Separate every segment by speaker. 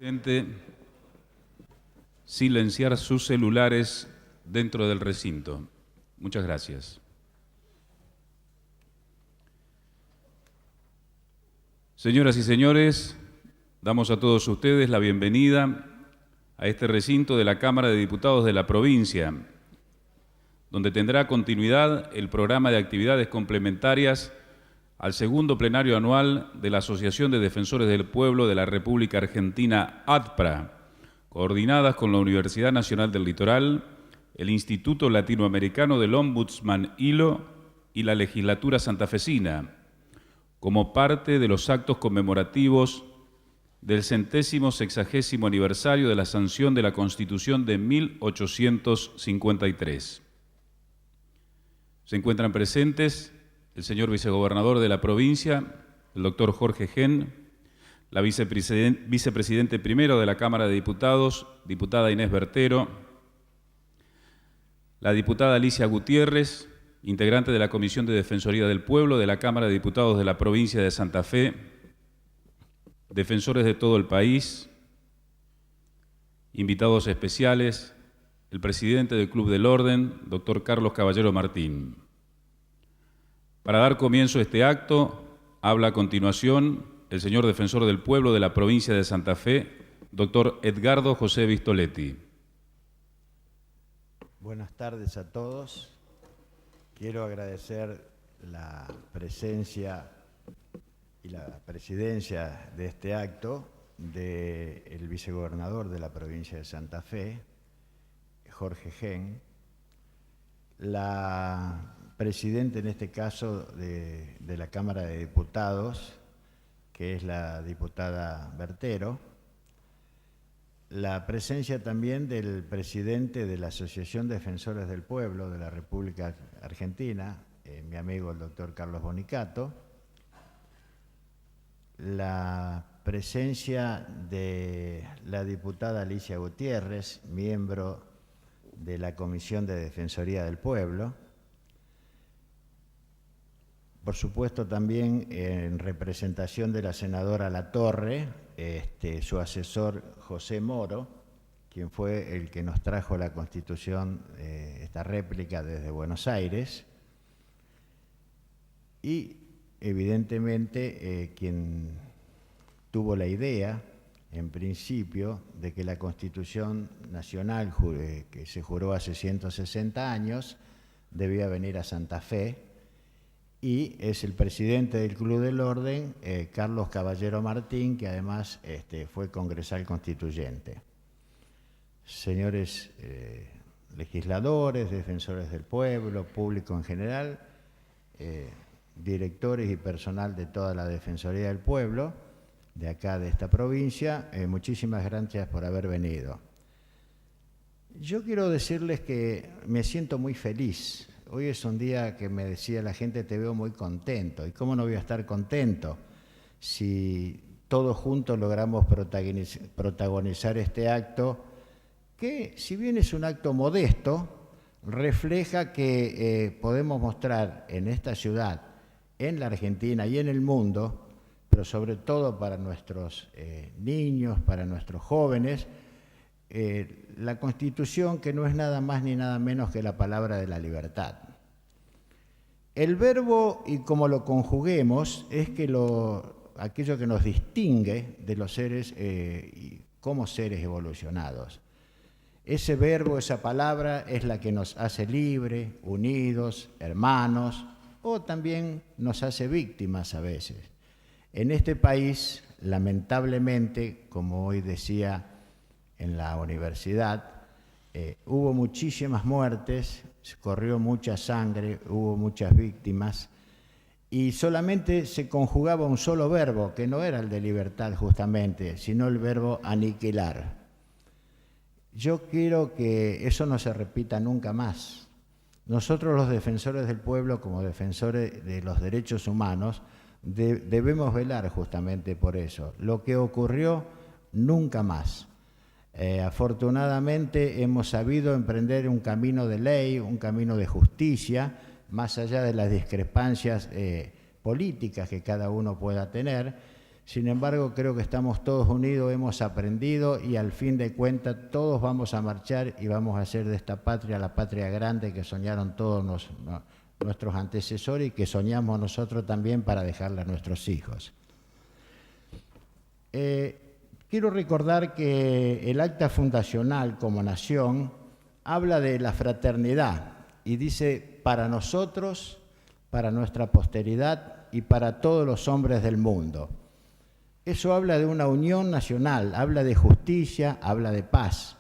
Speaker 1: Gente, silenciar sus celulares dentro del recinto. Muchas gracias. Señoras y señores, damos a todos ustedes la bienvenida a este recinto de la Cámara de Diputados de la provincia, donde tendrá continuidad el programa de actividades complementarias al segundo plenario anual de la Asociación de Defensores del Pueblo de la República Argentina, ADPRA, coordinadas con la Universidad Nacional del Litoral, el Instituto Latinoamericano del Ombudsman ILO y la Legislatura Santafesina, como parte de los actos conmemorativos del 160º aniversario de la sanción de la Constitución de 1853. Se encuentran presentes el señor vicegobernador de la provincia, el doctor Jorge Gen, la vicepresidente primero de la Cámara de Diputados, diputada Inés Bertero, la diputada Alicia Gutiérrez, integrante de la Comisión de Defensoría del Pueblo de la Cámara de Diputados de la provincia de Santa Fe, defensores de todo el país, invitados especiales, el presidente del Club del Orden, doctor Carlos Caballero Martín. Para dar comienzo a este acto, habla a continuación el señor defensor del pueblo de la provincia de Santa Fe, doctor Edgardo José Vistoletti.
Speaker 2: Buenas tardes a todos. Quiero agradecer la presencia y la presidencia de este acto del vicegobernador de la provincia de Santa Fe, Jorge Gen, la presidenta en este caso de la Cámara de Diputados, que es la diputada Bertero, la presencia también del presidente de la Asociación de Defensores del Pueblo de la República Argentina, mi amigo el doctor Carlos Bonicato, la presencia de la diputada Alicia Gutiérrez, miembro de la Comisión de Defensoría del Pueblo, por supuesto también en representación de la senadora Latorre, su asesor José Moro, quien fue el que nos trajo la Constitución, esta réplica desde Buenos Aires, y evidentemente quien tuvo la idea, en principio, de que la Constitución Nacional, que se juró hace 160 años, debía venir a Santa Fe, y es el presidente del Club del Orden, Carlos Caballero Martín, que además fue congresal constituyente. Señores legisladores, defensores del pueblo, público en general, directores y personal de toda la Defensoría del Pueblo, de acá de esta provincia, muchísimas gracias por haber venido. Yo quiero decirles que me siento muy feliz. Hoy es un día que me decía la gente, te veo muy contento. ¿Y cómo no voy a estar contento si todos juntos logramos protagonizar este acto que, si bien es un acto modesto, refleja que podemos mostrar en esta ciudad, en la Argentina y en el mundo, pero sobre todo para nuestros niños, para nuestros jóvenes, la Constitución, que no es nada más ni nada menos que la palabra de la libertad. El verbo, y como lo conjuguemos, es que aquello que nos distingue de los seres como seres evolucionados. Ese verbo, esa palabra, es la que nos hace libres, unidos, hermanos, o también nos hace víctimas a veces. En este país, lamentablemente, como hoy decía en la universidad, hubo muchísimas muertes, corrió mucha sangre, hubo muchas víctimas, y solamente se conjugaba un solo verbo, que no era el de libertad justamente, sino el verbo aniquilar. Yo quiero que eso no se repita nunca más. Nosotros, los defensores del pueblo, como defensores de los derechos humanos, debemos velar justamente por eso. Lo que ocurrió, nunca más. Afortunadamente hemos sabido emprender un camino de ley, un camino de justicia, más allá de las discrepancias políticas que cada uno pueda tener, Sin embargo, creo que estamos todos unidos, hemos aprendido y al fin de cuentas todos vamos a marchar y vamos a hacer de esta patria la patria grande que soñaron todos nuestros antecesores y que soñamos nosotros también para dejarla a nuestros hijos. Quiero recordar que el acta fundacional como nación habla de la fraternidad y dice para nosotros, para nuestra posteridad y para todos los hombres del mundo. Eso habla de una unión nacional, habla de justicia, habla de paz.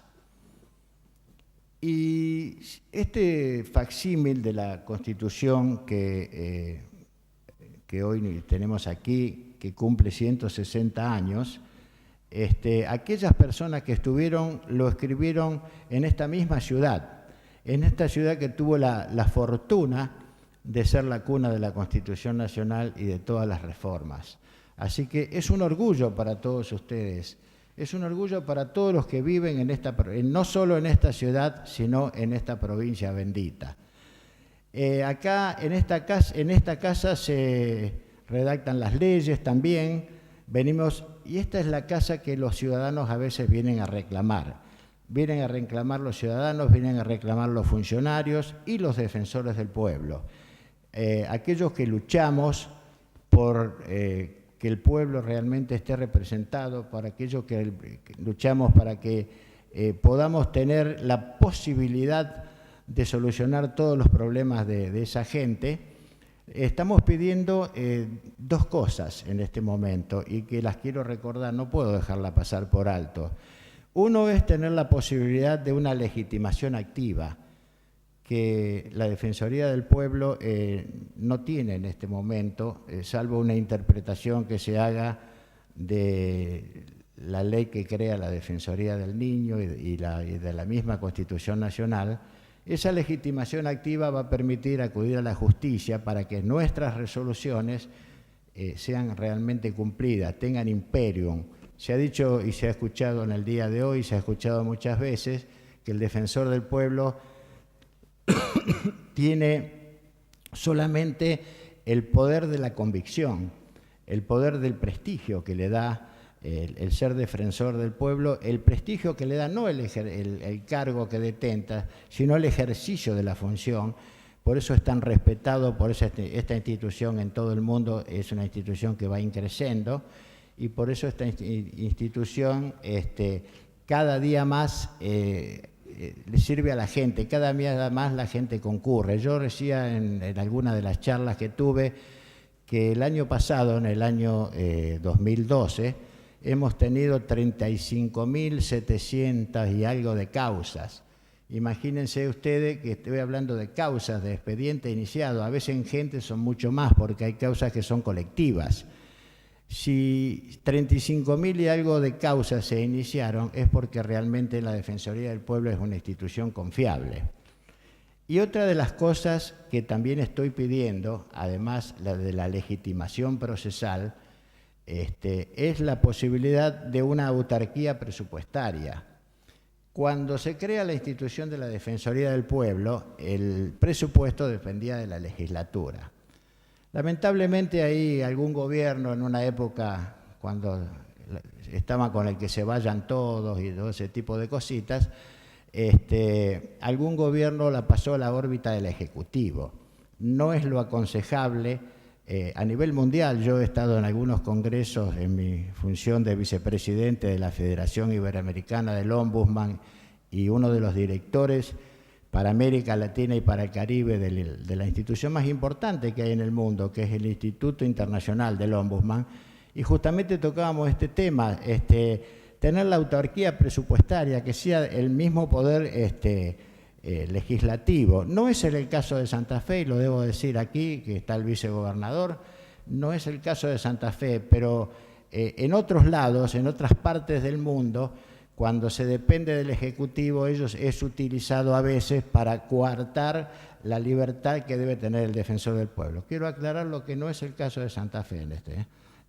Speaker 2: Y este facsímil de la Constitución que hoy tenemos aquí, que cumple 160 años, aquellas personas que estuvieron, lo escribieron en esta misma ciudad, en esta ciudad que tuvo la fortuna de ser la cuna de la Constitución Nacional y de todas las reformas. Así que es un orgullo para todos ustedes, es un orgullo para todos los que viven no solo en esta ciudad, sino en esta provincia bendita. Acá en esta casa se redactan las leyes también, y esta es la casa que los ciudadanos a veces vienen a reclamar. Vienen a reclamar los ciudadanos, vienen a reclamar los funcionarios y los defensores del pueblo. Aquellos que luchamos por que el pueblo realmente esté representado, para aquellos que luchamos para que podamos tener la posibilidad de solucionar todos los problemas de esa gente, estamos pidiendo dos cosas en este momento y que las quiero recordar, no puedo dejarla pasar por alto. Uno es tener la posibilidad de una legitimación activa, que la Defensoría del Pueblo no tiene en este momento, salvo una interpretación que se haga de la ley que crea la Defensoría del Niño y de la misma Constitución Nacional. Esa legitimación activa va a permitir acudir a la justicia para que nuestras resoluciones sean realmente cumplidas, tengan imperium. Se ha dicho y se ha escuchado en el día de hoy, se ha escuchado muchas veces, que el defensor del pueblo tiene solamente el poder de la convicción, el poder del prestigio que le da el ser defensor del pueblo, el prestigio que le da no el cargo que detenta, sino el ejercicio de la función. Por eso es tan respetado, por eso esta institución en todo el mundo es una institución que va increciendo y por eso esta institución cada día más le sirve a la gente, cada día más la gente concurre. Yo decía en alguna de las charlas que tuve que el año pasado, en el año 2012, hemos tenido 35.700 y algo de causas. Imagínense ustedes que estoy hablando de causas de expediente iniciado, a veces en gente son mucho más porque hay causas que son colectivas. Si 35.000 y algo de causas se iniciaron es porque realmente la Defensoría del Pueblo es una institución confiable. Y otra de las cosas que también estoy pidiendo, además la de la legitimación procesal, es la posibilidad de una autarquía presupuestaria. Cuando se crea la institución de la Defensoría del Pueblo, el presupuesto dependía de la legislatura. Lamentablemente hay algún gobierno en una época cuando estaba con el que se vayan todos y todo ese tipo de cositas, algún gobierno la pasó a la órbita del Ejecutivo. No es lo aconsejable a nivel mundial. Yo he estado en algunos congresos en mi función de vicepresidente de la Federación Iberoamericana del Ombudsman y uno de los directores para América Latina y para el Caribe de la institución más importante que hay en el mundo, que es el Instituto Internacional del Ombudsman, y justamente tocábamos este tema, tener la autarquía presupuestaria, que sea el mismo poder legislativo. No es el caso de Santa Fe, y lo debo decir aquí, que está el vicegobernador, no es el caso de Santa Fe, pero en otros lados, en otras partes del mundo, cuando se depende del Ejecutivo, es utilizado a veces para coartar la libertad que debe tener el defensor del pueblo. Quiero aclarar lo que no es el caso de Santa Fe en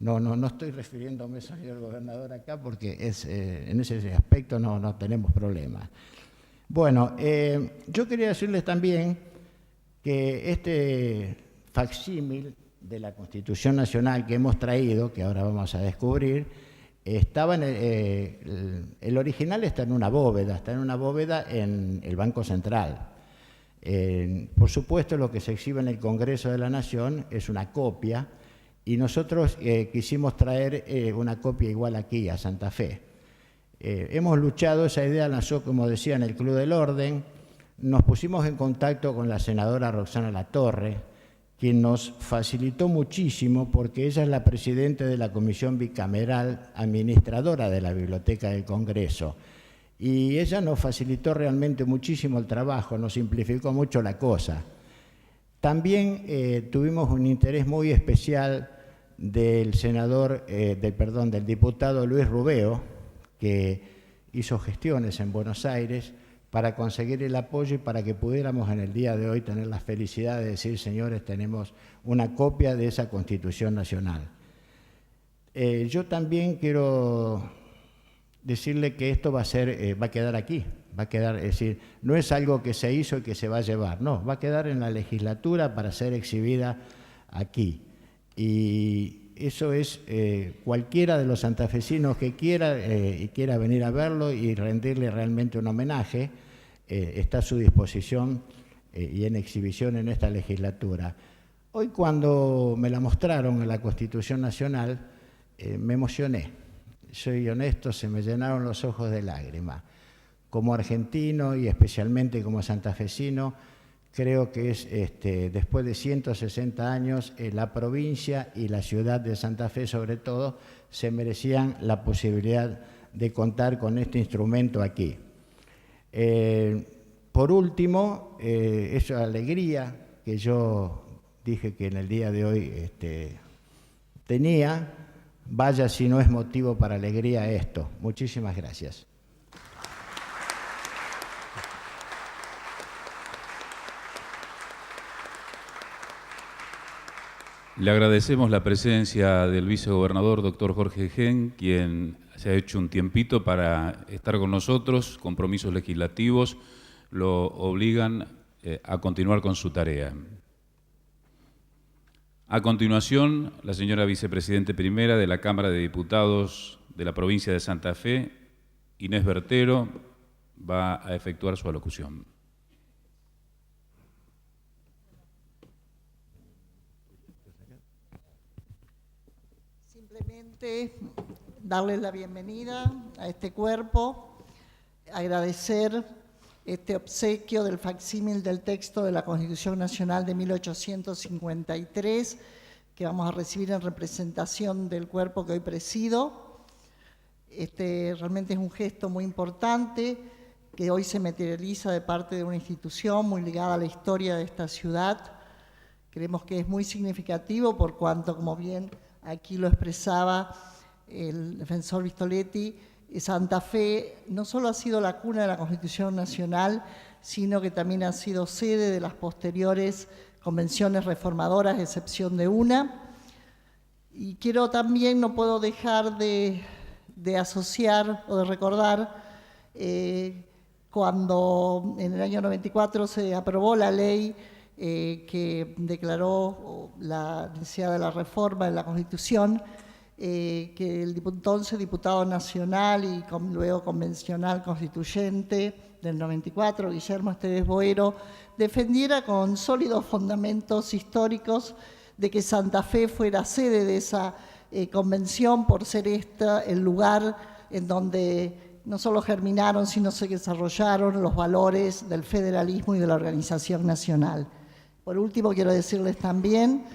Speaker 2: No estoy refiriéndome, señor gobernador, acá porque en ese aspecto no tenemos problemas. Bueno, yo quería decirles también que este facsímil de la Constitución Nacional que hemos traído, que ahora vamos a descubrir, estaba el original está en una bóveda en el Banco Central. Por supuesto, lo que se exhibe en el Congreso de la Nación es una copia, y nosotros quisimos traer una copia igual aquí, a Santa Fe. Hemos luchado, esa idea nació, como decía, en el Club del Orden. Nos pusimos en contacto con la senadora Roxana Latorre, quien nos facilitó muchísimo, porque ella es la presidenta de la Comisión Bicameral Administradora de la Biblioteca del Congreso. Y ella nos facilitó realmente muchísimo el trabajo, nos simplificó mucho la cosa. También tuvimos un interés muy especial del del diputado Luis Rubeo, que hizo gestiones en Buenos Aires para conseguir el apoyo y para que pudiéramos en el día de hoy tener la felicidad de decir, señores, tenemos una copia de esa Constitución Nacional. Yo también quiero decirle que esto va a quedar aquí, es decir, no es algo que se hizo y que se va a llevar, no, va a quedar en la legislatura para ser exhibida aquí. Y eso es cualquiera de los santafesinos que quiera venir a verlo y rendirle realmente un homenaje, está a su disposición y en exhibición en esta legislatura. Hoy, cuando me la mostraron en la Constitución Nacional, me emocioné. Soy honesto, se me llenaron los ojos de lágrimas. Como argentino y especialmente como santafesino, creo que es, después de 160 años, la provincia y la ciudad de Santa Fe, sobre todo, se merecían la posibilidad de contar con este instrumento aquí. Por último, esa alegría que yo dije que en el día de hoy tenía, vaya si no es motivo para alegría esto. Muchísimas gracias.
Speaker 1: Le agradecemos la presencia del vicegobernador, doctor Jorge Gen, quien se ha hecho un tiempito para estar con nosotros. Compromisos legislativos lo obligan a continuar con su tarea. A continuación, la señora vicepresidente primera de la Cámara de Diputados de la provincia de Santa Fe, Inés Bertero, va a efectuar su alocución.
Speaker 3: Simplemente darles la bienvenida a este cuerpo, agradecer este obsequio del facsímil del texto de la Constitución Nacional de 1853, que vamos a recibir en representación del cuerpo que hoy presido. Realmente es un gesto muy importante que hoy se materializa de parte de una institución muy ligada a la historia de esta ciudad. Creemos que es muy significativo por cuanto, como bien aquí lo expresaba el defensor Vistoletti, Santa Fe no solo ha sido la cuna de la Constitución Nacional, sino que también ha sido sede de las posteriores convenciones reformadoras, a excepción de una. Y quiero también, no puedo dejar de asociar o de recordar cuando en el año 94 se aprobó la ley que declaró la necesidad de la reforma en la Constitución, que el entonces diputado nacional y luego convencional constituyente del 94, Guillermo Esteves Boero, defendiera con sólidos fundamentos históricos de que Santa Fe fuera sede de esa convención, por ser el lugar en donde no solo germinaron, sino se desarrollaron los valores del federalismo y de la organización nacional. Por último, quiero decirles también,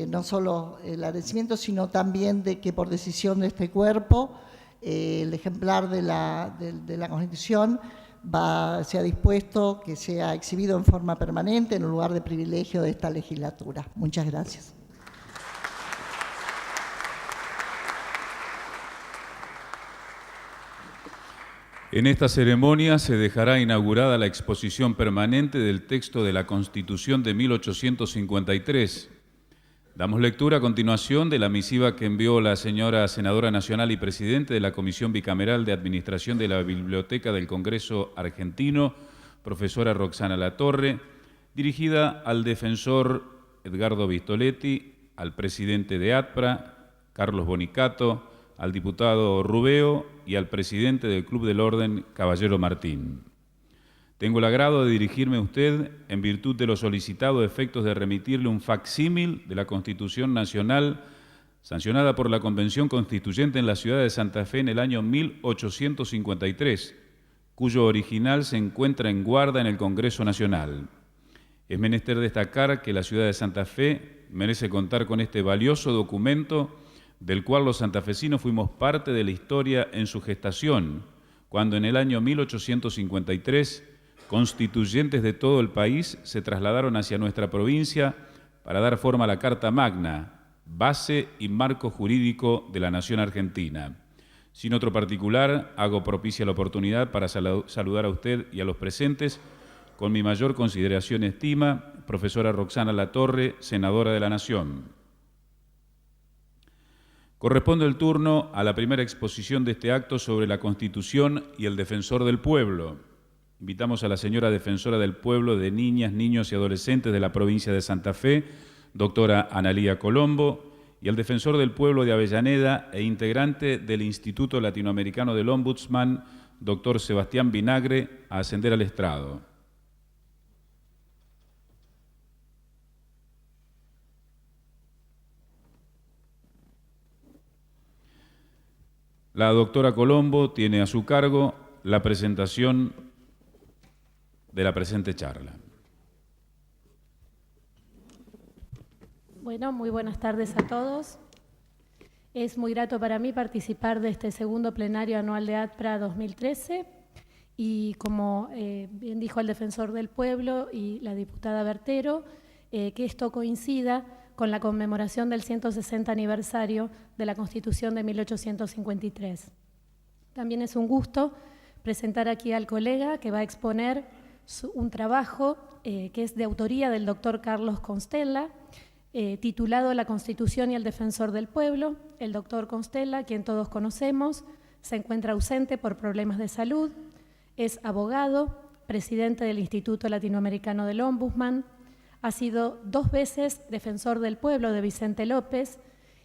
Speaker 3: no solo el agradecimiento, sino también de que por decisión de este cuerpo, el ejemplar de la Constitución se ha dispuesto que sea exhibido en forma permanente en un lugar de privilegio de esta legislatura. Muchas gracias.
Speaker 1: En esta ceremonia se dejará inaugurada la exposición permanente del texto de la Constitución de 1853. Damos lectura a continuación de la misiva que envió la señora senadora nacional y presidente de la Comisión Bicameral de Administración de la Biblioteca del Congreso Argentino, profesora Roxana Latorre, dirigida al defensor Edgardo Vistoletti al presidente de ATPRA, Carlos Bonicato, al diputado Rubeo y al presidente del Club del Orden, Caballero Martín. Tengo el agrado de dirigirme a usted en virtud de lo solicitado a efectos de remitirle un facsímil de la Constitución Nacional sancionada por la Convención Constituyente en la ciudad de Santa Fe en el año 1853, cuyo original se encuentra en guarda en el Congreso Nacional. Es menester destacar que la ciudad de Santa Fe merece contar con este valioso documento del cual los santafesinos fuimos parte de la historia en su gestación, cuando en el año 1853 constituyentes de todo el país se trasladaron hacia nuestra provincia para dar forma a la Carta Magna, base y marco jurídico de la nación argentina. Sin otro particular, hago propicia la oportunidad para saludar a usted y a los presentes con mi mayor consideración y estima, profesora Roxana Latorre, senadora de la Nación. Corresponde el turno a la primera exposición de este acto sobre la Constitución y el defensor del pueblo. Invitamos a la señora defensora del pueblo de niñas, niños y adolescentes de la provincia de Santa Fe, doctora Analía Colombo, y al defensor del pueblo de Avellaneda e integrante del Instituto Latinoamericano del Ombudsman, doctor Sebastián Vinagre, a ascender al estrado. La doctora Colombo tiene a su cargo la presentación de la presente charla.
Speaker 4: Bueno, muy buenas tardes a todos. Es muy grato para mí participar de este segundo plenario anual de ATPRA 2013 y como bien dijo el defensor del pueblo y la diputada Bertero, que esto coincida con la conmemoración del 160 aniversario de la Constitución de 1853. También es un gusto presentar aquí al colega que va a exponer un trabajo que es de autoría del doctor Carlos Constella, titulado La Constitución y el Defensor del Pueblo. El doctor Constella, quien todos conocemos, se encuentra ausente por problemas de salud, es abogado, presidente del Instituto Latinoamericano del Ombudsman, ha sido 2 veces defensor del pueblo de Vicente López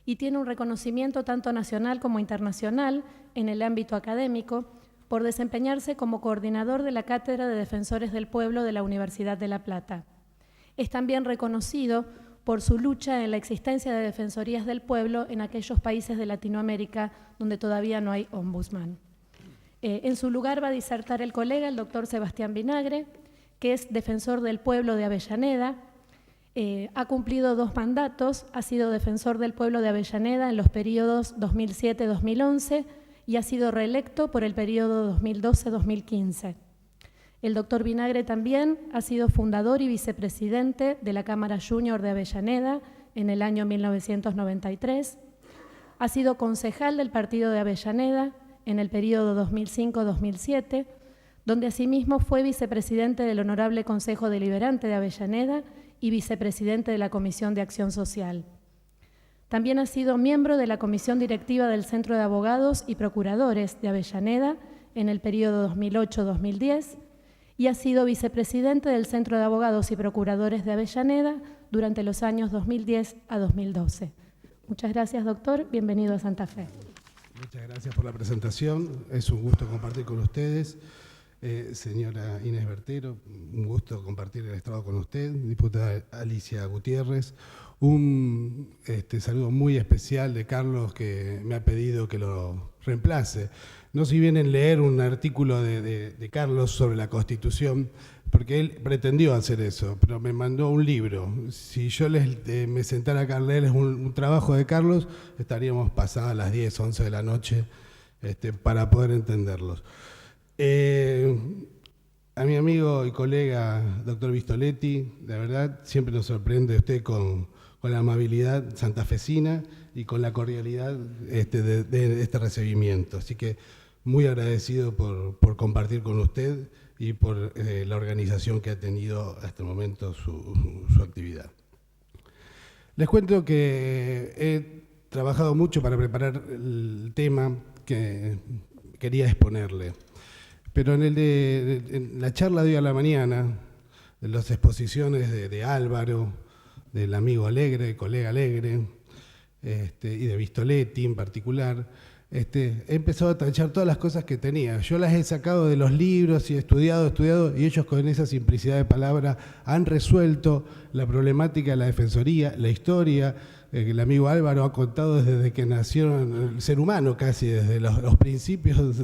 Speaker 4: y tiene un reconocimiento tanto nacional como internacional en el ámbito académico por desempeñarse como coordinador de la Cátedra de Defensores del Pueblo de la Universidad de La Plata. Es también reconocido por su lucha en la existencia de defensorías del pueblo en aquellos países de Latinoamérica donde todavía no hay ombudsman. En su lugar va a disertar el colega, el doctor Sebastián Vinagre, que es defensor del pueblo de Avellaneda. Ha cumplido 2 mandatos, ha sido defensor del pueblo de Avellaneda en los periodos 2007-2011 y ha sido reelecto por el periodo 2012-2015. El doctor Vinagre también ha sido fundador y vicepresidente de la Cámara Junior de Avellaneda en el año 1993. Ha sido concejal del partido de Avellaneda en el periodo 2005-2007, donde asimismo fue vicepresidente del Honorable Consejo Deliberante de Avellaneda y vicepresidente de la Comisión de Acción Social. También ha sido miembro de la Comisión Directiva del Centro de Abogados y Procuradores de Avellaneda en el periodo 2008-2010 y ha sido vicepresidente del Centro de Abogados y Procuradores de Avellaneda durante los años 2010 a 2012. Muchas gracias, doctor. Bienvenido a Santa Fe.
Speaker 5: Muchas gracias por la presentación. Es un gusto compartir con ustedes. Señora Inés Bertero, un gusto compartir el estrado con usted. Diputada Alicia Gutiérrez, un saludo muy especial de Carlos, que me ha pedido que lo reemplace. No sé si vienen a leer un artículo de Carlos sobre la Constitución, porque él pretendió hacer eso, pero me mandó un libro. Si yo me sentara acá a leer un trabajo de Carlos, estaríamos pasadas las 10, 11 de la noche para poder entenderlos. A mi amigo y colega doctor Vistoletti, la verdad, siempre nos sorprende usted con la amabilidad santafesina y con la cordialidad de este recibimiento. Así que muy agradecido por compartir con usted y por la organización que ha tenido hasta el momento su actividad. Les cuento que he trabajado mucho para preparar el tema que quería exponerle. Pero en la charla de hoy a la mañana, de las exposiciones de Álvaro, del amigo Alegre, colega Alegre, y de Vistoletti en particular, he empezado a tachar todas las cosas que tenía. Yo las he sacado de los libros y he estudiado, y ellos con esa simplicidad de palabra han resuelto la problemática de la Defensoría, la historia, que el amigo Álvaro ha contado desde que nació el ser humano, casi desde los principios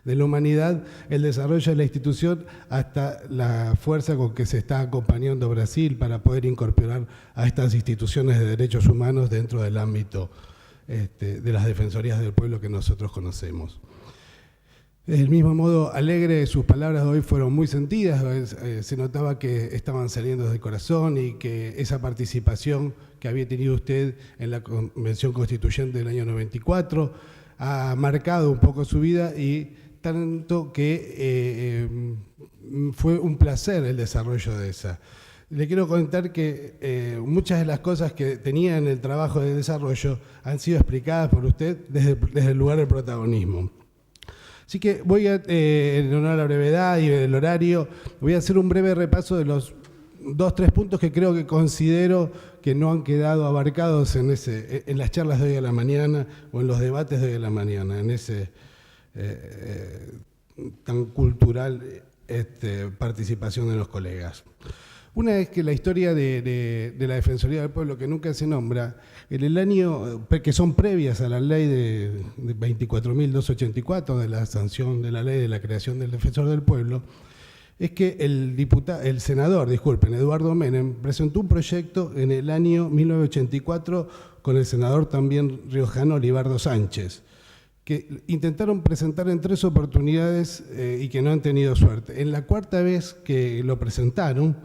Speaker 5: de la humanidad, el desarrollo de la institución hasta la fuerza con que se está acompañando Brasil para poder incorporar a estas instituciones de derechos humanos dentro del ámbito de las defensorías del pueblo que nosotros conocemos. Del mismo modo, Alegre, sus palabras de hoy fueron muy sentidas, se notaba que estaban saliendo del corazón y que esa participación que había tenido usted en la Convención Constituyente del año 94 ha marcado un poco su vida, y tanto que fue un placer el desarrollo de esa. Le quiero contar que muchas de las cosas que tenía en el trabajo de desarrollo han sido explicadas por usted desde el lugar del protagonismo. Así que voy a, en honor a la brevedad y el horario, voy a hacer un breve repaso de los 2-3 puntos que creo que considero que no han quedado abarcados en las charlas de hoy a la mañana o en los debates de hoy a la mañana, en ese tan cultural participación de los colegas. Una es que la historia de la Defensoría del Pueblo, que nunca se nombra, en el año, que son previas a la ley de 24.284, de la sanción de la ley de la creación del Defensor del Pueblo, es que el senador, Eduardo Menem, presentó un proyecto en el año 1984 con el senador también riojano Libardo Sánchez, que intentaron presentar en 3 oportunidades y que no han tenido suerte. En la cuarta vez que lo presentaron,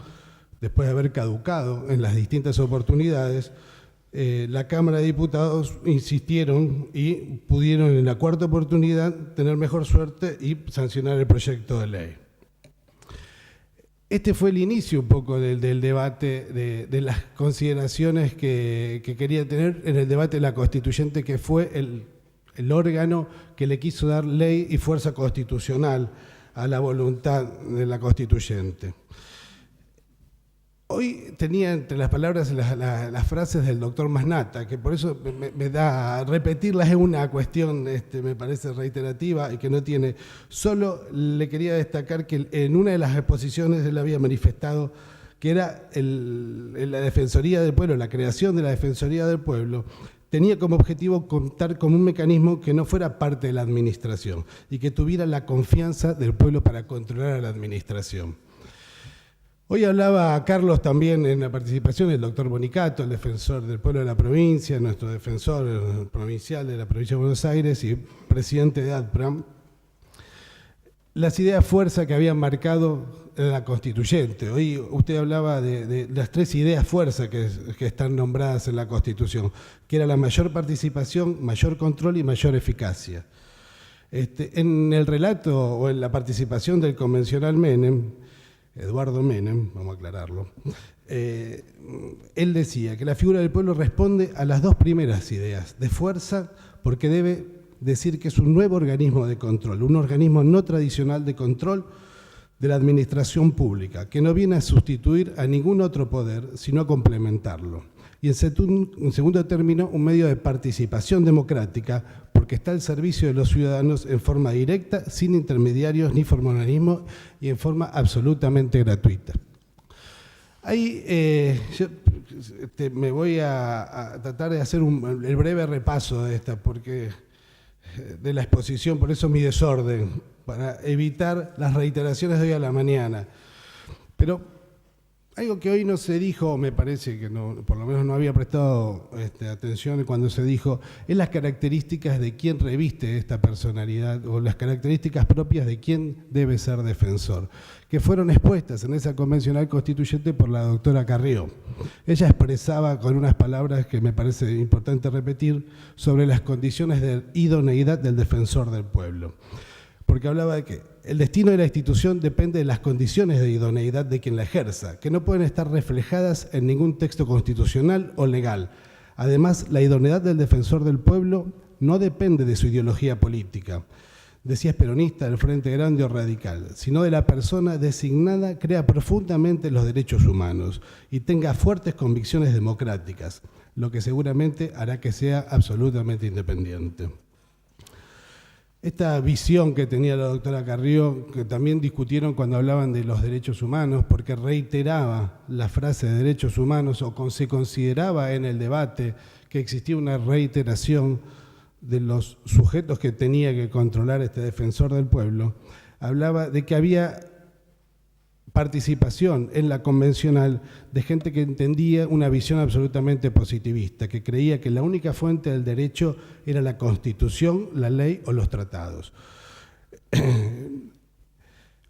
Speaker 5: después de haber caducado en las distintas oportunidades, la Cámara de Diputados insistieron y pudieron en la cuarta oportunidad tener mejor suerte y sancionar el proyecto de ley. Este fue el inicio un poco del debate, de las consideraciones que quería tener en el debate de la Constituyente, que fue el órgano que le quiso dar ley y fuerza constitucional a la voluntad de la Constituyente. Hoy tenía entre las palabras las frases del doctor Masnata, que por eso me da, repetirlas es una cuestión, me parece reiterativa y que no tiene. Solo le quería destacar que en una de las exposiciones él había manifestado que era la Defensoría del Pueblo, la creación de la Defensoría del Pueblo, tenía como objetivo contar con un mecanismo que no fuera parte de la administración y que tuviera la confianza del pueblo para controlar a la administración. Hoy hablaba Carlos también en la participación, el doctor Bonicato, el defensor del pueblo de la provincia, nuestro defensor provincial de la provincia de Buenos Aires y presidente de ADPRA, las ideas fuerza que habían marcado la Constituyente. Hoy usted hablaba de las 3 ideas fuerza que están nombradas en la Constitución, que era la mayor participación, mayor control y mayor eficacia. En el relato o en la participación del convencional Menem, Eduardo Menem, vamos a aclararlo, él decía que la figura del pueblo responde a las 2 primeras ideas, de fuerza, porque debe decir que es un nuevo organismo de control, un organismo no tradicional de control de la administración pública, que no viene a sustituir a ningún otro poder, sino a complementarlo. Y en segundo término, un medio de participación democrática, porque está al servicio de los ciudadanos en forma directa, sin intermediarios ni formalismo y en forma absolutamente gratuita. Ahí yo me voy a tratar de hacer el breve repaso de esta, porque de la exposición, por eso mi desorden, para evitar las reiteraciones de hoy a la mañana. Pero algo que hoy no se dijo, me parece que no, por lo menos no había prestado atención cuando se dijo, es las características de quién reviste esta personalidad o las características propias de quién debe ser defensor, que fueron expuestas en esa convencional constituyente por la doctora Carrió. Ella expresaba con unas palabras que me parece importante repetir sobre las condiciones de idoneidad del defensor del pueblo, porque hablaba de que el destino de la institución depende de las condiciones de idoneidad de quien la ejerza, que no pueden estar reflejadas en ningún texto constitucional o legal. Además, la idoneidad del defensor del pueblo no depende de su ideología política. de si es peronista, del Frente Grande o radical, sino de la persona designada, crea profundamente en los derechos humanos y tenga fuertes convicciones democráticas, lo que seguramente hará que sea absolutamente independiente. Esta visión que tenía la doctora Carrió, que también discutieron cuando hablaban de los derechos humanos, porque reiteraba la frase de derechos humanos o se consideraba en el debate que existía una reiteración de los sujetos que tenía que controlar este defensor del pueblo, hablaba de que había participación en la convencional de gente que entendía una visión absolutamente positivista, que creía que la única fuente del derecho era la Constitución, la ley o los tratados.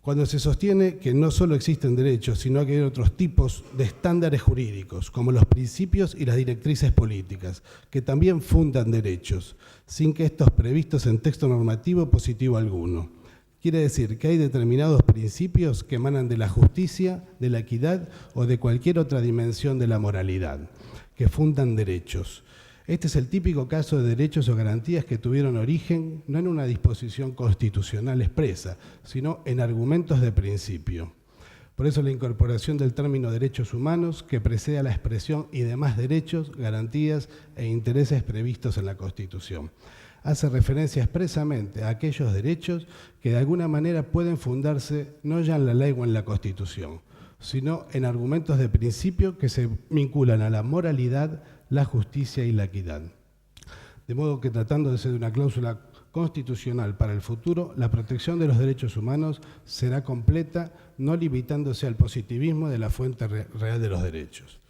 Speaker 5: Cuando se sostiene que no solo existen derechos, sino que hay otros tipos de estándares jurídicos, como los principios y las directrices políticas, que también fundan derechos, sin que estos previstos en texto normativo positivo alguno. Quiere decir que hay determinados principios que emanan de la justicia, de la equidad o de cualquier otra dimensión de la moralidad, que fundan derechos. Este es el típico caso de derechos o garantías que tuvieron origen no en una disposición constitucional expresa, sino en argumentos de principio. Por eso la incorporación del término derechos humanos que precede a la expresión y demás derechos, garantías e intereses previstos en la Constitución. Hace referencia expresamente a aquellos derechos que de alguna manera pueden fundarse no ya en la ley o en la Constitución, sino en argumentos de principio que se vinculan a la moralidad, la justicia y la equidad. De modo que tratándose de una cláusula constitucional para el futuro, la protección de los derechos humanos será completa, no limitándose al positivismo de la fuente real de los derechos.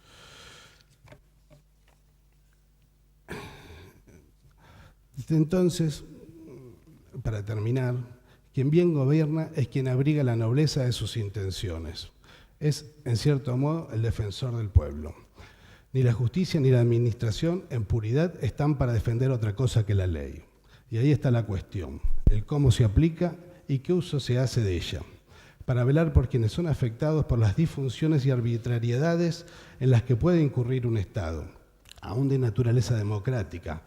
Speaker 5: Desde entonces, para terminar, quien bien gobierna es quien abriga la nobleza de sus intenciones. Es, en cierto modo, el defensor del pueblo. Ni la justicia ni la administración en puridad están para defender otra cosa que la ley. Y ahí está la cuestión, el cómo se aplica y qué uso se hace de ella, para velar por quienes son afectados por las disfunciones y arbitrariedades en las que puede incurrir un Estado, aún de naturaleza democrática.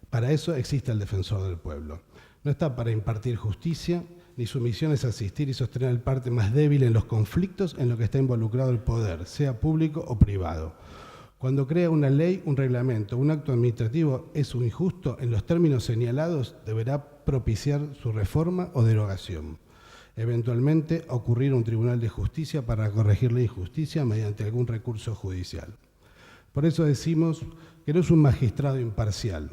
Speaker 5: Para eso existe el defensor del pueblo. No está para impartir justicia, ni su misión es asistir y sostener al parte más débil en los conflictos en los que está involucrado el poder, sea público o privado. Cuando crea una ley, un reglamento, un acto administrativo es injusto en los términos señalados, deberá propiciar su reforma o derogación. Eventualmente ocurrir un tribunal de justicia para corregir la injusticia mediante algún recurso judicial. Por eso decimos que no es un magistrado imparcial.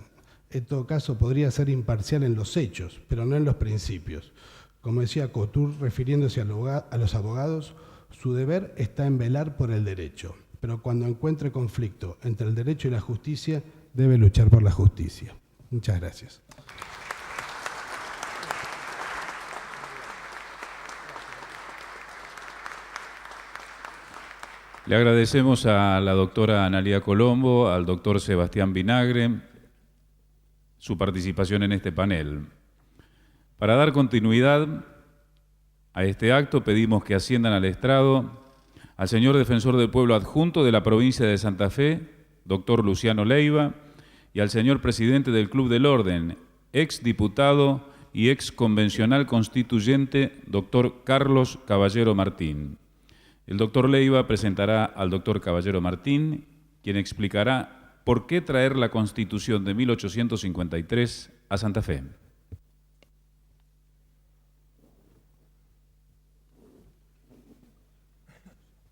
Speaker 5: En todo caso, podría ser imparcial en los hechos, pero no en los principios. Como decía Couture, refiriéndose a los abogados, su deber está en velar por el derecho, pero cuando encuentre conflicto entre el derecho y la justicia, debe luchar por la justicia. Muchas gracias.
Speaker 1: Le agradecemos a la doctora Analía Colombo, al doctor Sebastián Vinagre, su participación en este panel. Para dar continuidad a este acto, pedimos que asciendan al estrado al señor Defensor del Pueblo Adjunto de la provincia de Santa Fe, doctor Luciano Leiva, y al señor Presidente del Club del Orden, ex diputado y ex convencional constituyente, doctor Carlos Caballero Martín. El doctor Leiva presentará al doctor Caballero Martín, quien explicará ¿por qué traer la Constitución de 1853 a Santa Fe?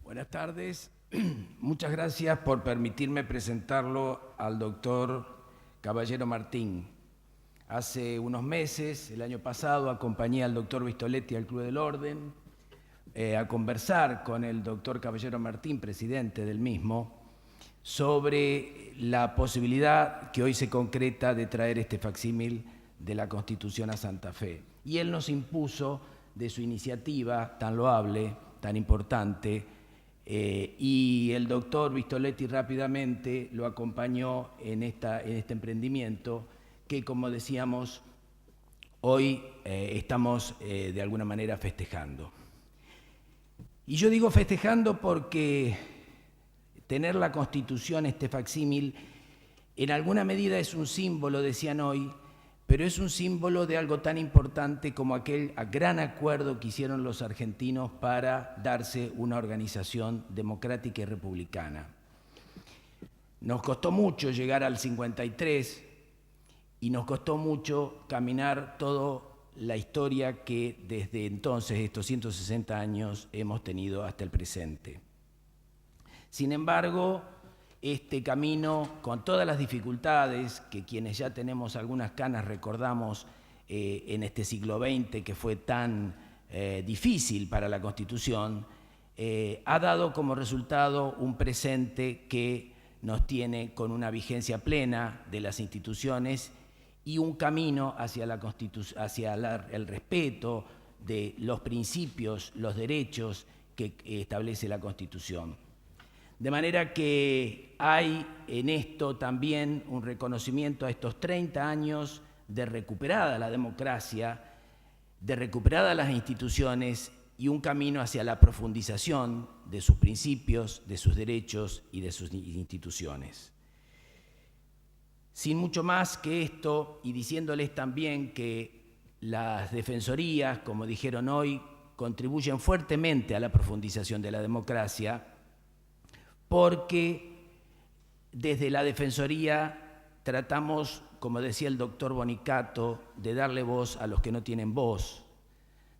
Speaker 6: Buenas tardes. Muchas gracias por permitirme presentarlo al doctor Caballero Martín. Hace unos meses, el año pasado, acompañé al doctor Vistoletti al Club del Orden a conversar con el doctor Caballero Martín, presidente del mismo, sobre la posibilidad que hoy se concreta de traer este facsímil de la Constitución a Santa Fe. Y él nos impuso de su iniciativa tan loable, tan importante, y el doctor Vistoletti rápidamente lo acompañó en este emprendimiento que, como decíamos, hoy estamos de alguna manera festejando. Y yo digo festejando porque tener la Constitución, este facsímil, en alguna medida es un símbolo, decían hoy, pero es un símbolo de algo tan importante como aquel gran acuerdo que hicieron los argentinos para darse una organización democrática y republicana. Nos costó mucho llegar al 53 y nos costó mucho caminar toda la historia que desde entonces, estos 160 años, hemos tenido hasta el presente. Sin embargo, este camino, con todas las dificultades que quienes ya tenemos algunas canas recordamos en este siglo XX, que fue tan difícil para la Constitución, ha dado como resultado un presente que nos tiene con una vigencia plena de las instituciones y un camino hacia el respeto de los principios, los derechos que establece la Constitución. De manera que hay en esto también un reconocimiento a estos 30 años de recuperada la democracia, de recuperada las instituciones y un camino hacia la profundización de sus principios, de sus derechos y de sus instituciones. Sin mucho más que esto, y diciéndoles también que las defensorías, como dijeron hoy, contribuyen fuertemente a la profundización de la democracia, porque desde la Defensoría tratamos, como decía el doctor Bonicato, de darle voz a los que no tienen voz.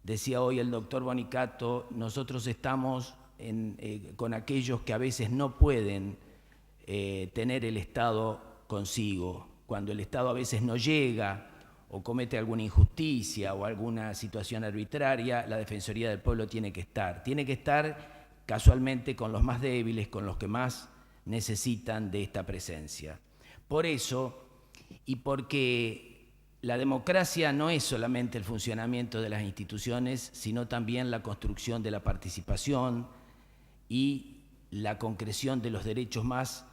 Speaker 6: Decía hoy el doctor Bonicato, nosotros estamos con aquellos que a veces no pueden tener el Estado consigo. Cuando el Estado a veces no llega o comete alguna injusticia o alguna situación arbitraria, la Defensoría del Pueblo tiene que estar. Tiene que estar casualmente con los más débiles, con los que más necesitan de esta presencia. Por eso, y porque la democracia no es solamente el funcionamiento de las instituciones, sino también la construcción de la participación y la concreción de los derechos más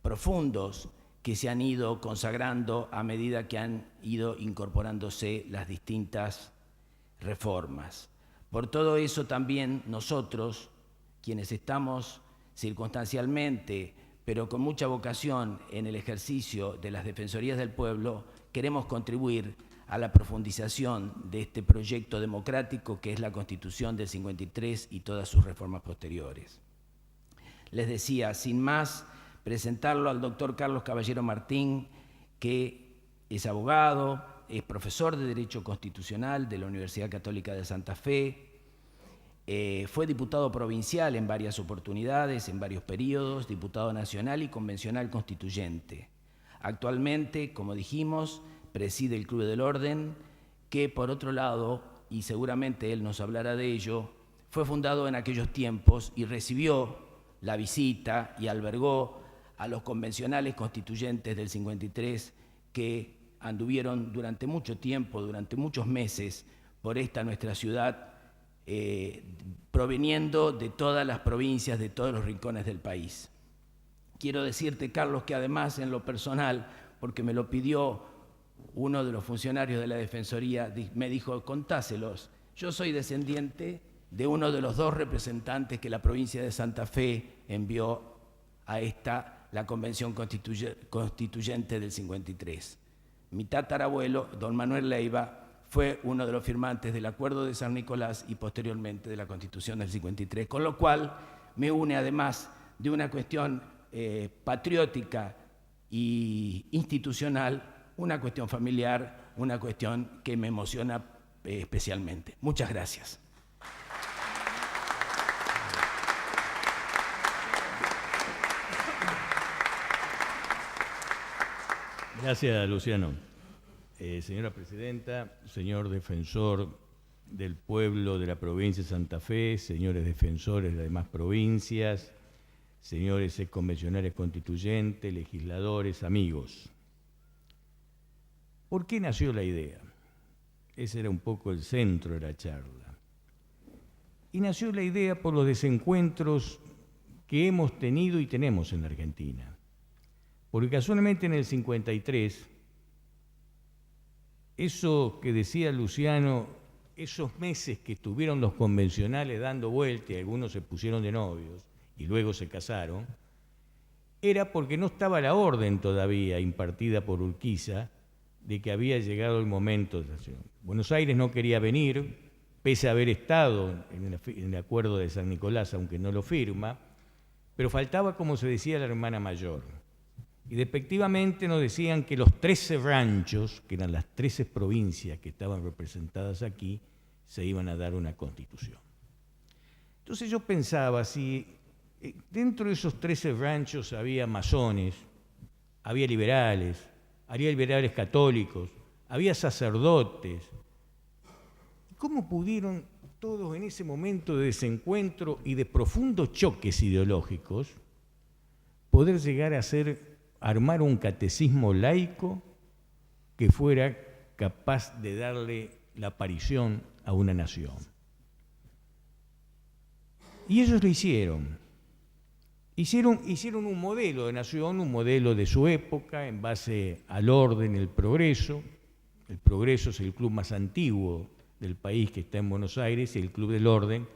Speaker 6: profundos que se han ido consagrando a medida que han ido incorporándose las distintas reformas. Por todo eso también nosotros, quienes estamos circunstancialmente, pero con mucha vocación en el ejercicio de las Defensorías del Pueblo, queremos contribuir a la profundización de este proyecto democrático que es la Constitución del 53 y todas sus reformas posteriores. Les decía, sin más, presentarlo al doctor Carlos Caballero Martín, que es abogado, es profesor de Derecho Constitucional de la Universidad Católica de Santa Fe, fue diputado provincial en varias oportunidades, en varios periodos, diputado nacional y convencional constituyente. Actualmente, como dijimos, preside el Club del Orden, que por otro lado, y seguramente él nos hablará de ello, fue fundado en aquellos tiempos y recibió la visita y albergó a los convencionales constituyentes del 53 que anduvieron durante mucho tiempo, durante muchos meses, por esta nuestra ciudad, proveniendo de todas las provincias, de todos los rincones del país. Quiero decirte, Carlos, que además en lo personal, porque me lo pidió uno de los funcionarios de la Defensoría, me dijo, contáselos, yo soy descendiente de uno de los 2 representantes que la provincia de Santa Fe envió a la Convención Constituyente del 53. Mi tatarabuelo, don Manuel Leiva, fue uno de los firmantes del Acuerdo de San Nicolás y posteriormente de la Constitución del 53, con lo cual me une, además de una cuestión patriótica e institucional, una cuestión familiar, una cuestión que me emociona especialmente. Muchas gracias.
Speaker 7: Gracias, Luciano. Señora Presidenta, señor Defensor del Pueblo de la provincia de Santa Fe, señores defensores de las demás provincias, señores convencionales constituyentes, legisladores, amigos. ¿Por qué nació la idea? Ese era un poco el centro de la charla. Y nació la idea por los desencuentros que hemos tenido y tenemos en la Argentina. Porque casualmente en el 53, eso que decía Luciano, esos meses que estuvieron los convencionales dando vuelta y algunos se pusieron de novios y luego se casaron, era porque no estaba la orden todavía impartida por Urquiza de que había llegado el momento de la acción. Buenos Aires no quería venir, pese a haber estado en el acuerdo de San Nicolás, aunque no lo firma, pero faltaba, como se decía, la hermana mayor. Y despectivamente nos decían que los 13 ranchos, que eran las 13 provincias que estaban representadas aquí, se iban a dar una constitución. Entonces yo pensaba, si dentro de esos 13 ranchos había masones, había liberales católicos, había sacerdotes, ¿cómo pudieron todos en ese momento de desencuentro y de profundos choques ideológicos poder llegar a armar un catecismo laico que fuera capaz de darle la aparición a una nación? Y ellos lo hicieron. Hicieron un modelo de nación, un modelo de su época, en base al orden, el progreso. El progreso es el club más antiguo del país, que está en Buenos Aires, y el Club del Orden,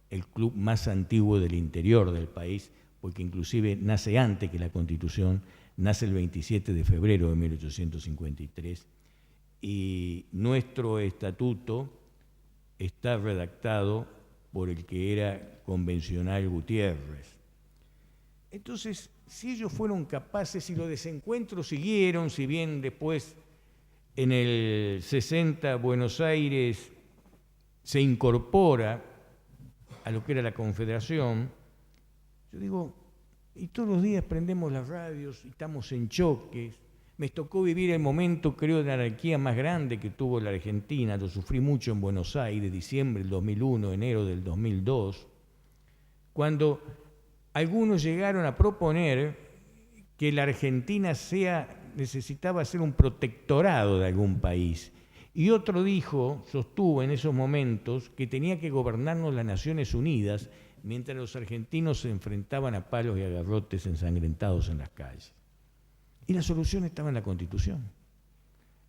Speaker 7: el club más antiguo del interior del país, porque inclusive nace antes que la Constitución, nace el 27 de febrero de 1853, y nuestro estatuto está redactado por el que era convencional Gutiérrez. Entonces, si ellos fueron capaces, y los desencuentros siguieron, si bien después en el 60 Buenos Aires se incorpora a lo que era la Confederación, yo digo, y todos los días prendemos las radios y estamos en choques. Me tocó vivir el momento, creo, de anarquía más grande que tuvo la Argentina. Lo sufrí mucho en Buenos Aires, diciembre del 2001, enero del 2002, cuando algunos llegaron a proponer que la Argentina necesitaba ser un protectorado de algún país. Y otro sostuvo en esos momentos que tenía que gobernarnos las Naciones Unidas, mientras los argentinos se enfrentaban a palos y a garrotes ensangrentados en las calles. Y la solución estaba en la Constitución.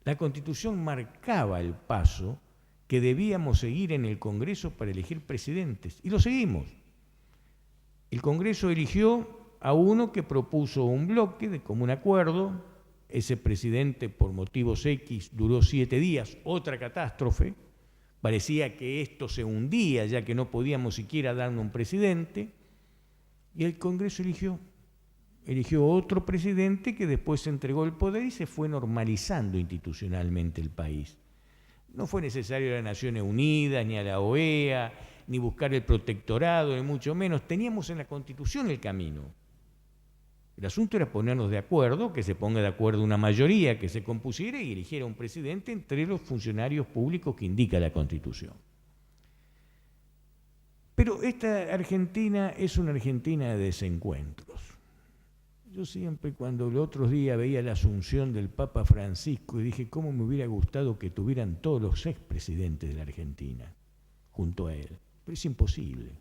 Speaker 7: La Constitución marcaba el paso que debíamos seguir en el Congreso para elegir presidentes, y lo seguimos. El Congreso eligió a uno que propuso un bloque de común acuerdo. Ese presidente, por motivos X, duró 7 días, otra catástrofe. Parecía que esto se hundía, ya que no podíamos siquiera darnos un presidente. Y el Congreso eligió otro presidente que después se entregó el poder y se fue normalizando institucionalmente el país. No fue necesario a las Naciones Unidas, ni a la OEA, ni buscar el protectorado, ni mucho menos. Teníamos en la Constitución el camino. El asunto era ponernos de acuerdo, que se ponga de acuerdo una mayoría que se compusiera y eligiera un presidente entre los funcionarios públicos que indica la Constitución. Pero esta Argentina es una Argentina de desencuentros. Yo siempre, cuando el otro día veía la asunción del Papa Francisco, y dije, ¿cómo me hubiera gustado que tuvieran todos los expresidentes de la Argentina junto a él? Pero es imposible.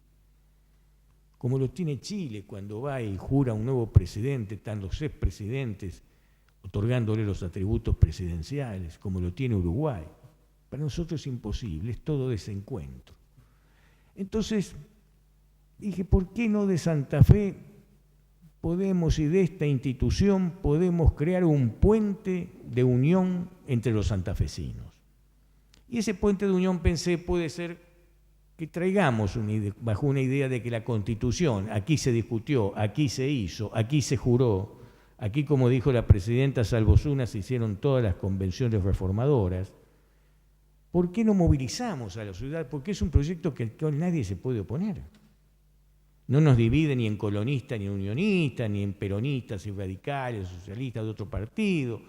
Speaker 7: Como lo tiene Chile cuando va y jura un nuevo presidente, están los expresidentes otorgándole los atributos presidenciales, como lo tiene Uruguay. Para nosotros es imposible, es todo desencuentro. Entonces dije, ¿por qué no de Santa Fe podemos, y de esta institución, podemos crear un puente de unión entre los santafesinos? Y ese puente de unión, pensé, puede ser que traigamos bajo una idea de que la Constitución, aquí se discutió, aquí se hizo, aquí se juró, aquí, como dijo la presidenta Salvo-Zuna, se hicieron todas las convenciones reformadoras. ¿Por qué no movilizamos a la ciudad? Porque es un proyecto que nadie se puede oponer. No nos divide ni en colonistas, ni en unionistas, ni en peronistas y radicales, socialistas de otro partido.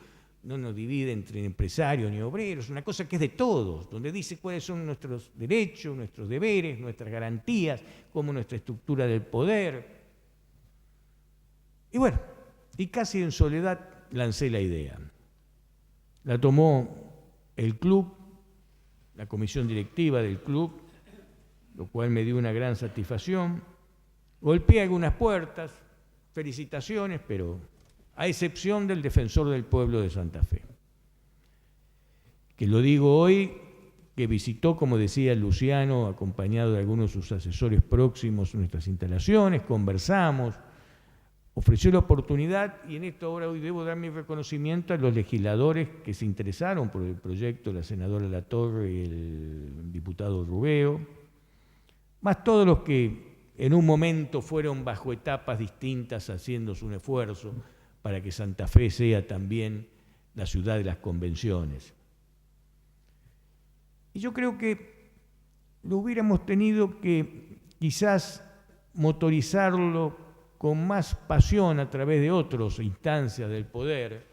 Speaker 7: No nos divide entre empresarios ni obreros, una cosa que es de todos, donde dice cuáles son nuestros derechos, nuestros deberes, nuestras garantías, cómo nuestra estructura del poder. Y bueno, y casi en soledad lancé la idea. La tomó el club, la comisión directiva del club, lo cual me dio una gran satisfacción. Golpeé algunas puertas, felicitaciones, pero a excepción del defensor del pueblo de Santa Fe, que lo digo hoy, que visitó, como decía Luciano, acompañado de algunos de sus asesores próximos, nuestras instalaciones, conversamos, ofreció la oportunidad, y en esto ahora hoy debo dar mi reconocimiento a los legisladores que se interesaron por el proyecto, la senadora Latorre y el diputado Rubeo, más todos los que en un momento fueron bajo etapas distintas haciéndose un esfuerzo para que Santa Fe sea también la ciudad de las convenciones. Y yo creo que lo hubiéramos tenido que quizás motorizarlo con más pasión a través de otras instancias del poder,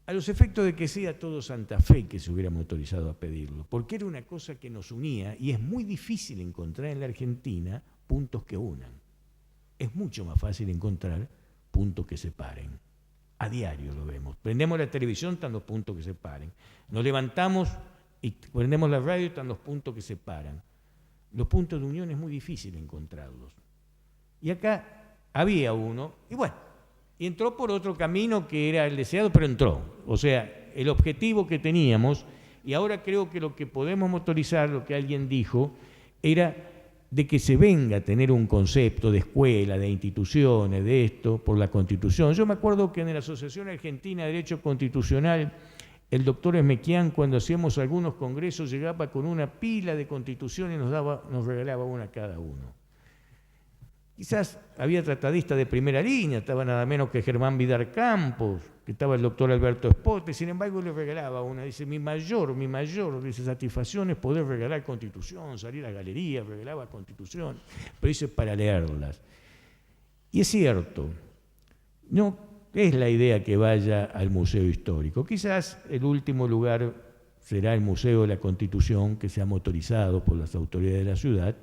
Speaker 7: a los efectos de que sea todo Santa Fe que se hubiera motorizado a pedirlo, porque era una cosa que nos unía y es muy difícil encontrar en la Argentina puntos que unan. Es mucho más fácil encontrar puntos que separen. A diario lo vemos. Prendemos la televisión, están los puntos que separen. Nos levantamos y prendemos la radio, están los puntos que separan. Los puntos de unión es muy difícil encontrarlos. Y acá había uno, y bueno, y entró por otro camino que era el deseado, pero entró. O sea, el objetivo que teníamos, y ahora creo que lo que podemos motorizar, lo que alguien dijo, era de que se venga a tener un concepto de escuela, de instituciones, de esto, por la Constitución. Yo me acuerdo que en la Asociación Argentina de Derecho Constitucional, el doctor Esmequián, cuando hacíamos algunos congresos, llegaba con una pila de constituciones y nos regalaba una a cada uno. Quizás había tratadistas de primera línea, estaba nada menos que Germán Vidar Campos, que estaba el doctor Alberto Espote, sin embargo le regalaba una. Dice, mi mayor dice, satisfacción es poder regalar Constitución, salir a galerías, regalaba Constitución, pero dice para leerlas. Y es cierto, no es la idea que vaya al Museo Histórico. Quizás el último lugar será el Museo de la Constitución, que se ha motorizado por las autoridades de la ciudad,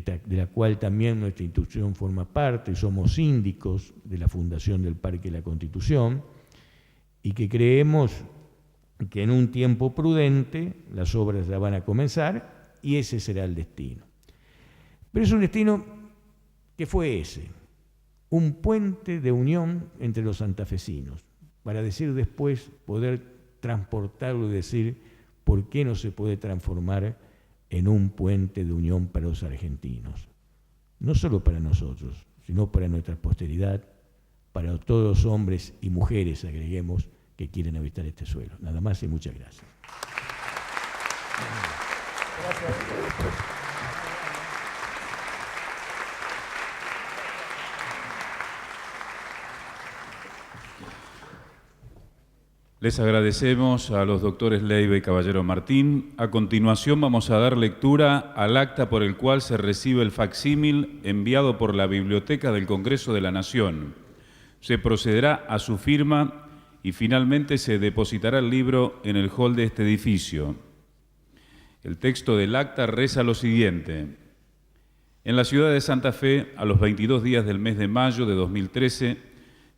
Speaker 7: de la cual también nuestra institución forma parte, somos síndicos de la fundación del Parque de la Constitución, y que creemos que en un tiempo prudente las obras ya van a comenzar y ese será el destino. Pero es un destino que fue ese, un puente de unión entre los santafesinos, para decir después, poder transportarlo y decir por qué no se puede transformar en un puente de unión para los argentinos. No solo para nosotros, sino para nuestra posteridad, para todos los hombres y mujeres, agreguemos, que quieren habitar este suelo. Nada más y muchas gracias.
Speaker 1: Les agradecemos a los doctores Leiva y Caballero Martín. A continuación vamos a dar lectura al acta por el cual se recibe el facsímil enviado por la Biblioteca del Congreso de la Nación. Se procederá a su firma y finalmente se depositará el libro en el hall de este edificio. El texto del acta reza lo siguiente. En la ciudad de Santa Fe, a los 22 días del mes de mayo de 2013,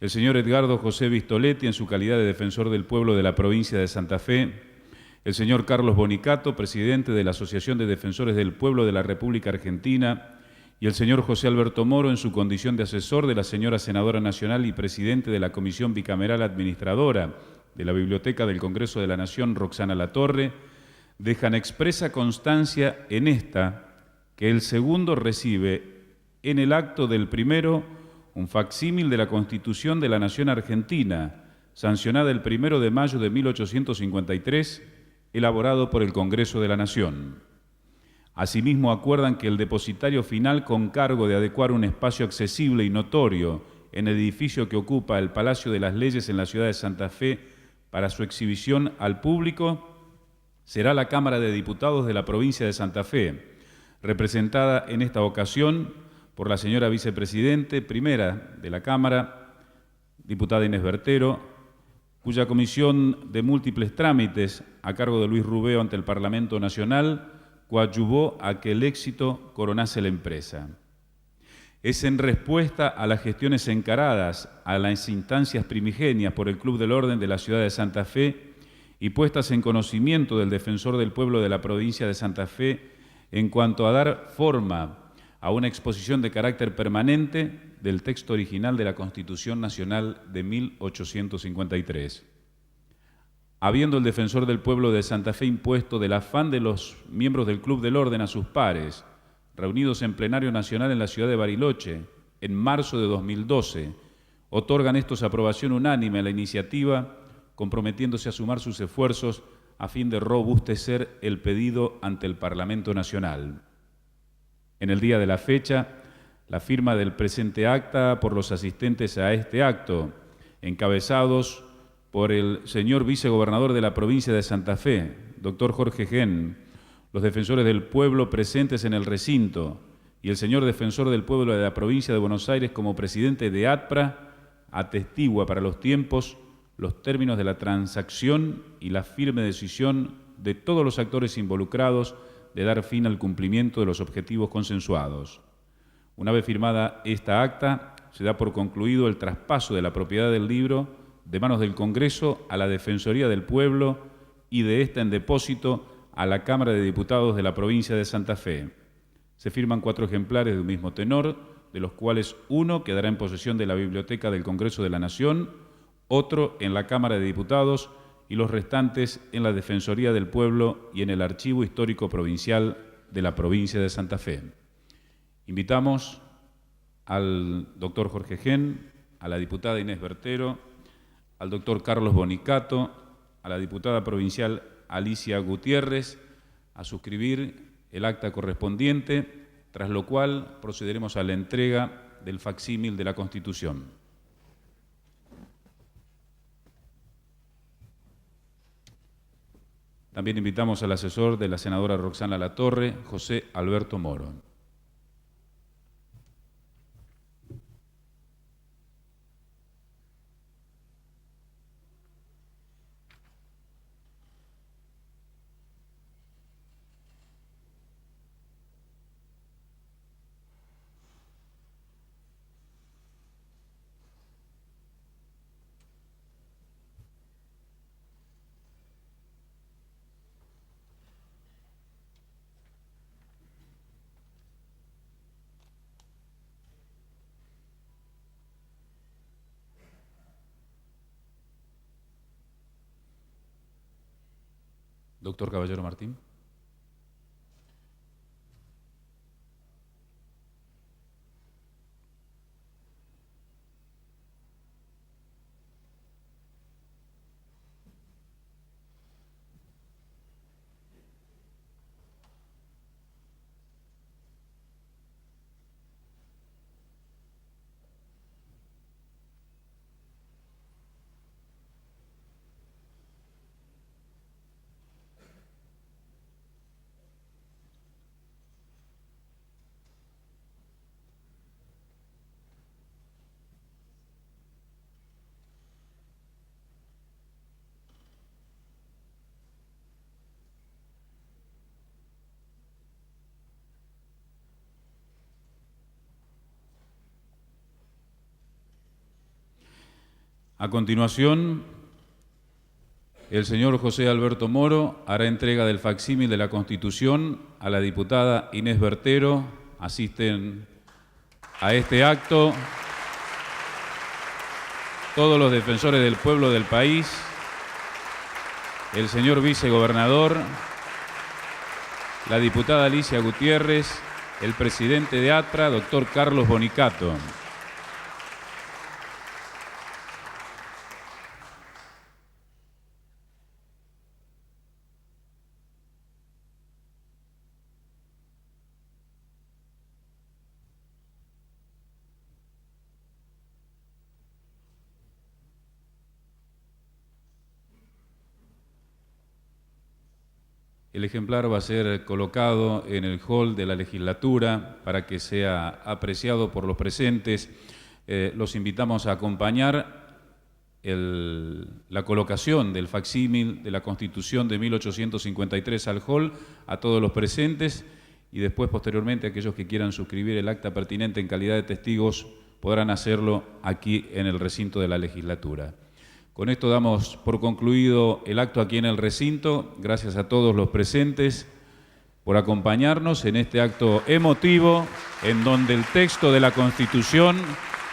Speaker 1: el señor Edgardo José Vistoletti, en su calidad de defensor del pueblo de la provincia de Santa Fe, el señor Carlos Bonicato, presidente de la Asociación de Defensores del Pueblo de la República Argentina, y el señor José Alberto Moro, en su condición de asesor de la señora senadora nacional y presidente de la Comisión Bicameral Administradora de la Biblioteca del Congreso de la Nación, Roxana Latorre, dejan expresa constancia en esta que el segundo recibe en el acto del primero un facsímil de la Constitución de la Nación Argentina, sancionada el 1 de mayo de 1853, elaborado por el Congreso de la Nación. Asimismo, acuerdan que el depositario final, con cargo de adecuar un espacio accesible y notorio en el edificio que ocupa el Palacio de las Leyes en la ciudad de Santa Fe para su exhibición al público, será la Cámara de Diputados de la provincia de Santa Fe, representada en esta ocasión por la señora vicepresidente primera de la Cámara, diputada Inés Bertero, cuya comisión de múltiples trámites a cargo de Luis Rubeo ante el Parlamento Nacional coadyuvó a que el éxito coronase la empresa. Es en respuesta a las gestiones encaradas a las instancias primigenias por el Club del Orden de la ciudad de Santa Fe y puestas en conocimiento del defensor del pueblo de la provincia de Santa Fe en cuanto a dar forma a una exposición de carácter permanente del texto original de la Constitución Nacional de 1853. Habiendo el defensor del pueblo de Santa Fe impuesto del afán de los miembros del Club del Orden a sus pares, reunidos en plenario nacional en la ciudad de Bariloche, en marzo de 2012, Otorgan estos aprobación unánime a la iniciativa, comprometiéndose a sumar sus esfuerzos a fin de robustecer el pedido ante el Parlamento Nacional. En el día de la fecha, la firma del presente acta por los asistentes a este acto, encabezados por el señor vicegobernador de la provincia de Santa Fe, doctor Jorge Gen, los defensores del pueblo presentes en el recinto y el señor defensor del pueblo de la provincia de Buenos Aires como presidente de ATPRA, atestigua para los tiempos los términos de la transacción y la firme decisión de todos los actores involucrados de dar fin al cumplimiento de los objetivos consensuados. Una vez firmada esta acta, se da por concluido el traspaso de la propiedad del libro de manos del Congreso a la Defensoría del Pueblo y de esta en depósito a la Cámara de Diputados de la provincia de Santa Fe. Se firman 4 ejemplares de un mismo tenor, de los cuales uno quedará en posesión de la Biblioteca del Congreso de la Nación, otro en la Cámara de Diputados y los restantes en la Defensoría del Pueblo y en el Archivo Histórico Provincial de la provincia de Santa Fe. Invitamos al doctor Jorge Gen, a la diputada Inés Bertero, al doctor Carlos Bonicato, a la diputada provincial Alicia Gutiérrez, a suscribir el acta correspondiente, tras lo cual procederemos a la entrega del facsímil de la Constitución. También invitamos al asesor de la senadora Roxana Latorre, José Alberto Moro. Doctor Caballero Martín. A continuación, el señor José Alberto Moro hará entrega del facsímil de la Constitución a la diputada Inés Bertero. Asisten a este acto todos los defensores del pueblo del país, el señor vicegobernador, la diputada Alicia Gutiérrez, el presidente de ATPRA, doctor Carlos Bonicato. El ejemplar va a ser colocado en el hall de la legislatura para que sea apreciado por los presentes. Los invitamos a acompañar la colocación del facsímil de la Constitución de 1853 al hall a todos los presentes y después, posteriormente, aquellos que quieran suscribir el acta pertinente en calidad de testigos podrán hacerlo aquí en el recinto de la legislatura. Con esto damos por concluido el acto aquí en el recinto. Gracias a todos los presentes por acompañarnos en este acto emotivo en donde el texto de la Constitución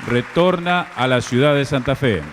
Speaker 1: retorna a la ciudad de Santa Fe.